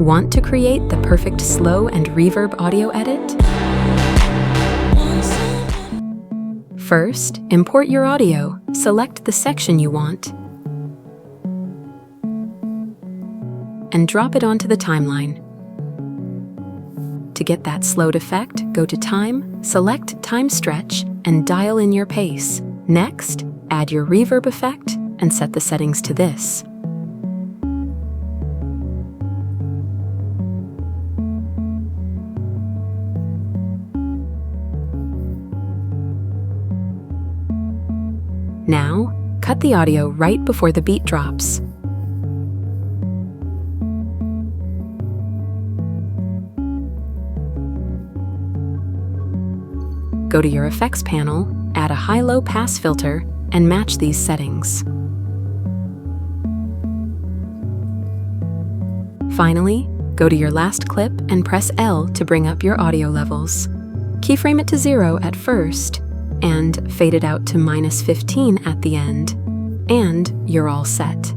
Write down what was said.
Want to create the perfect slow and reverb audio edit? First, import your audio. Select the section you want and drop it onto the timeline. To get that slowed effect, go to Time, select Time Stretch, and dial in your pace. Next, add your reverb effect and set the settings to this. Now, cut the audio right before the beat drops. Go to your effects panel, add a high-low pass filter, and match these settings. Finally, go to your last clip and press L to bring up your audio levels. Keyframe it to 0 at first, and fade it out to -15 at the end, and you're all set.